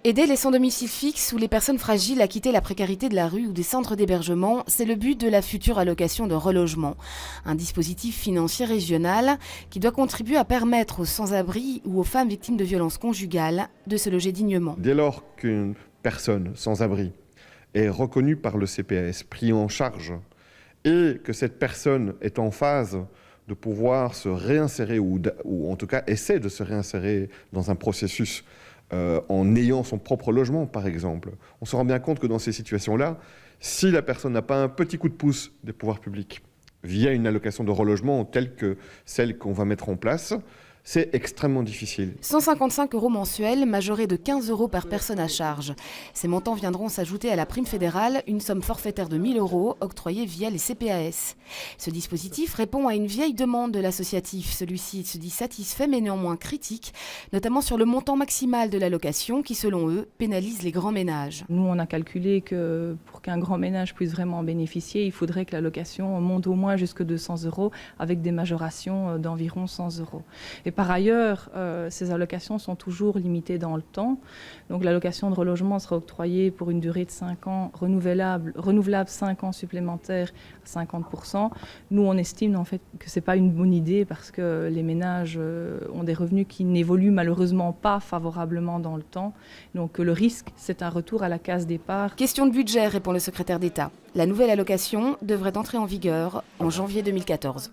Aider les sans-domicile fixe ou les personnes fragiles à quitter la précarité de la rue ou des centres d'hébergement, c'est le but de la future allocation de relogement. Un dispositif financier régional qui doit contribuer à permettre aux sans-abri ou aux femmes victimes de violences conjugales de se loger dignement. Dès lors qu'une personne sans-abri est reconnue par le CPAS, pris en charge, et que cette personne est en phase de pouvoir se réinsérer ou en tout cas essaie de se réinsérer dans un processus en ayant son propre logement, par exemple. On se rend bien compte que dans ces situations-là, si la personne n'a pas un petit coup de pouce des pouvoirs publics via une allocation de relogement telle que celle qu'on va mettre en place, c'est extrêmement difficile. 155 € mensuels, majorés de 15 € par personne à charge. Ces montants viendront s'ajouter à la prime fédérale, une somme forfaitaire de 1 000 € octroyée via les CPAS. Ce dispositif répond à une vieille demande de l'associatif. Celui-ci se dit satisfait mais néanmoins critique, notamment sur le montant maximal de l'allocation qui, selon eux, pénalise les grands ménages. Nous, on a calculé que pour qu'un grand ménage puisse vraiment en bénéficier, il faudrait que l'allocation monte au moins jusqu'à 200 € avec des majorations d'environ 100 €. Et par ailleurs, ces allocations sont toujours limitées dans le temps. Donc l'allocation de relogement sera octroyée pour une durée de 5 ans, renouvelable 5 ans supplémentaires à 50%. Nous, on estime en fait que ce n'est pas une bonne idée parce que les ménages ont des revenus qui n'évoluent malheureusement pas favorablement dans le temps. Donc le risque, c'est un retour à la case départ. Question de budget, répond le secrétaire d'État. La nouvelle allocation devrait entrer en vigueur en janvier 2014.